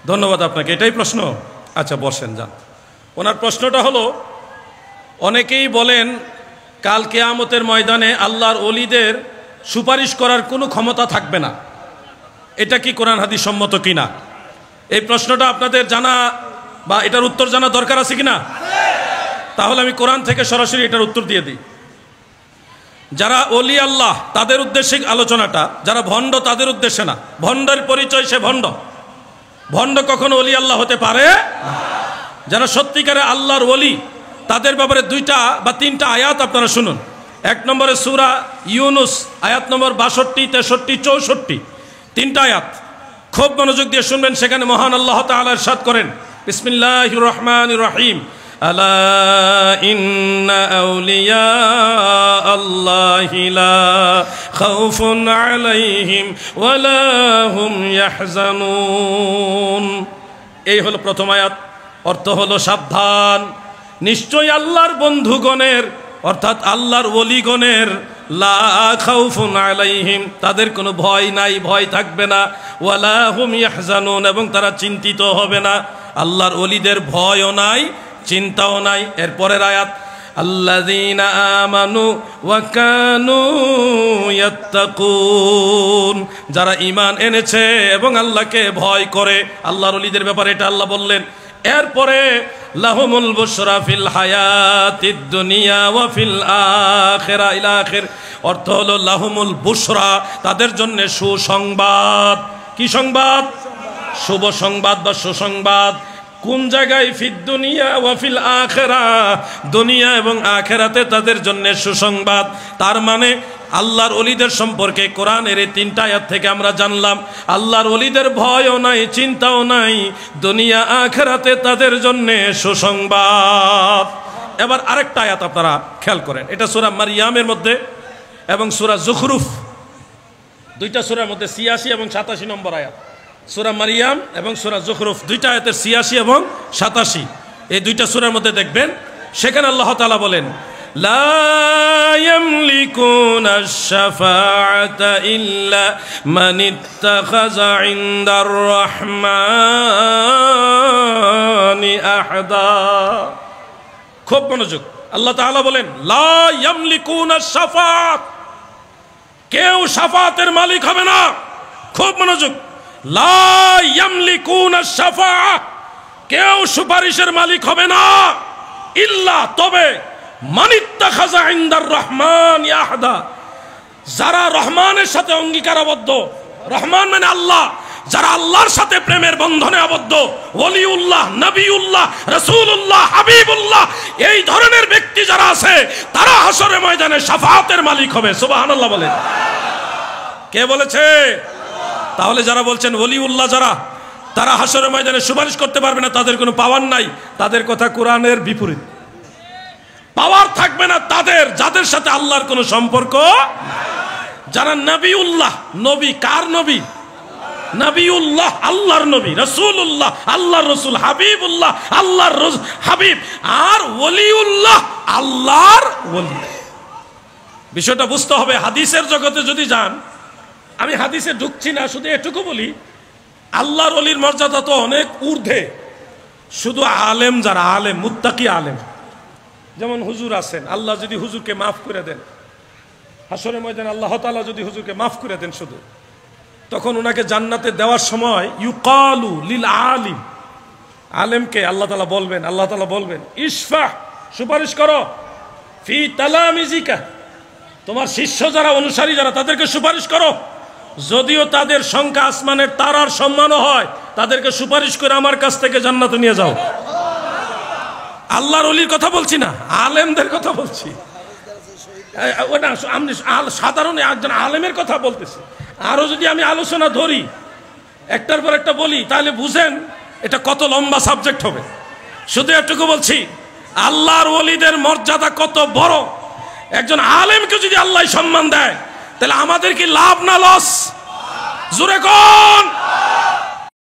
ধন্যবাদ আপনাকে। এটাই প্রশ্ন? আচ্ছা বসেন, যান। ওনার প্রশ্নটা হলো, অনেকেই বলেন কাল কিয়ামতের ময়দানে আল্লাহর ওলিদের সুপারিশ করার কোনো ক্ষমতা থাকবে না, এটা কি কোরআন হাদিস সম্মত কিনা? এই প্রশ্নটা আপনাদের জানা বা এটার উত্তর জানা দরকার আছে কিনা? তাহলে আমি কোরআন থেকে সরাসরি এটার উত্তর দিয়ে দিই। যারা ওলি আল্লাহ তাদের উদ্দেশ্যে আলোচনাটা, যারা ভণ্ড তাদের উদ্দেশ্যে না। ভণ্ডের পরিচয় সে ভণ্ড, ভণ্ড কখনো ওলি আল্লাহ হতে পারে না। যারা সত্যিকারে আল্লাহর ওলি তাদের ব্যাপারে 2টা বা 3টা আয়াত আপনারা শুনুন। 1 নম্বরে সূরা ইউনুস আয়াত নম্বর 62, 63, 64, 3টা আয়াত খুব মনোযোগ দিয়ে শুনবেন। সেখানে মহান আল্লাহ তাআলা ইরশাদ করেন, বিসমিল্লাহির রহমানির রহিম, আলা ইন্না আউলিয়া আল্লাহি লা খাউফুন আলাইহিম ওয়া লা হুম ইয়াহজানুন। এই হলো প্রথম আয়াত। অর্থ হলো সাবধান, নিশ্চয়ই আল্লাহর বন্ধুগণের অর্থাৎ আল্লাহর ওলিগণের লা খাউফুন আলাইহিম তাদের কোনো ভয় নাই, ভয় থাকবে না, ওয়ালা হুম ইয়াহজানুন এবং তারা চিন্তিত হবে না। আল্লাহর ওলিদের ভয়ও নাই, চিন্তাও নাই। এরপরের আয়াত, আল্লাযীনা আমানু ওয়া কানু ইয়াত্তাকুন, যারা ঈমান এনেছে এবং আল্লাহকে ভয় করে। আল্লাহর ওলিদের ব্যাপারে এটা আল্লাহ বললেন। এরপরে লাহুমুল বুশরা ফিল হায়াতিদ দুনিয়া ওয়া ফিল আখিরা ইলা আখির। অর্থ হলো লাহুমুল বুশরা, তাদের জন্য সুসংবাদ। কি সংবাদ? শুভ সংবাদ বা সুসংবাদ। কোন জায়গায়? ফিদ দুনিয়া ওয়া ফিল আখিরা, দুনিয়া এবং আখিরাতে তাদের জন্য সুসংবাদ। তার মানে আল্লাহর ওলিদের সম্পর্কে কোরআনের এই 3টা আয়াত থেকে আমরা জানলাম আল্লাহর ওলিদের ভয়ও নাই, চিন্তাও নাই, দুনিয়া আখিরাতে তাদের জন্য সুসংবাদ। এবার আরেকটা আয়াত আপনারা খেয়াল করেন, এটা সূরা মারইয়ামের মধ্যে এবং সূরা যুখরুফ, 2টা সূরার মধ্যে 86 এবং 87 নম্বর আয়াত। সূরা মারইয়াম এবং সূরা যুখরুফ 2টা আয়াতের 86 এবং 87, এই 2টা সূরার মধ্যে দেখবেন সেখানে আল্লাহ তাআলা বলেন, লা ইয়ামলিকুনা আশ-শাফাআতা ইল্লা মান ইত্তাখাযা ইনদার রাহমানি আহদা। খুব মনোযোগ, আল্লাহ তাআলা বলেন লা ইয়ামলিকুনা আশ-শাফাআত, কেউ শাফাতের মালিক হবে না। খুব মনোযোগ, লা ইয়ামলিকুনা আশ-শাফাআ, কেউ সুপারিশের মালিক হবে না, ইল্লা তবে মান ইত্তাখাযা ইনদার রাহমানি আহদা, যারা রহমানের সাথে অঙ্গীকারাবদ্ধ। রহমান মানে আল্লাহ, যারা আল্লাহর সাথে প্রেমের বন্ধনে আবদ্ধ, ওলিউল্লাহ, নবিউল্লাহ, রাসূলুল্লাহ, হাবিবুল্লাহ, এই ধরনের ব্যক্তি যারা আছে তারা হাশরের ময়দানে শাফাআতের মালিক হবে। সুবহানাল্লাহ বলেন। কে বলেছে? তাহলে যারা বলছেন ওলিউল্লাহ যারা, তারা হাশরের ময়দানে সুপারিশ করতে পারবে না, তাদের কোনো পাওয়ার নাই, তাদের কথা কোরআনের বিপরীত। পাওয়ার থাকবে না তাদের যাদের সাথে আল্লাহর কোনো সম্পর্ক। যারা নবিউল্লাহ, নবী কার নবী? নবিউল্লাহ আল্লাহর নবী, রাসূলুল্লাহ আল্লাহর রাসূল, হাবিবুল্লাহ আল্লাহর হাবিব, আর ওলিউল্লাহ আল্লাহর ওলি। বিষয়টা বুঝতে হবে। হাদিসের জগতে যদি যান, আমি হাদিসে ঢুকছি না, শুধু এটুকু বলি আল্লাহর ওলির মর্যাদা তো অনেক ঊর্ধ্বে। শুধু আলেম যারা, আলেম মুত্তাকি আলেম, যেমন হুজুর আছেন, আল্লাহ যদি হুজুরকে মাফ করে দেন হাশরের ময়দানে, আল্লাহ তাআলা যদি হুজুরকে মাফ করে দেন শুধু, তখন ওনাকে জান্নাতে দেওয়ার সময় ইউকালু লিল আলিম, আলেমকে আল্লাহ তাআলা বলবেন ইশফা, সুপারিশ করো, ফি তালামিজিকা, তোমার শিষ্য যারা, অনুসারী যারা, তাদেরকে সুপারিশ করো। যদিও তাদের সংখ্যা আসমানের তারার সম্মানও হয়, তাদেরকে সুপারিশ করে আমার কাছ থেকে জান্নাতে নিয়ে যাও। আল্লাহর ওলির কথা বলছি না, আলেমদের কথা বলছি। ওটা আমি সাধারণ একজন আলেমের কথা বলতেছি। আরো যদি আমি আলোচনা ধরি, একটার পর একটা বলি, তাহলে বুঝেন এটা কত লম্বা সাবজেক্ট হবে। শুধু এটুকু বলছি, আল্লাহর ওলিদের মর্যাদা কত বড়। একজন আলেমকে যদি আল্লাহ সম্মান দেয়, তাহলে আমাদের কি লাভ না লস? জোরে কোন?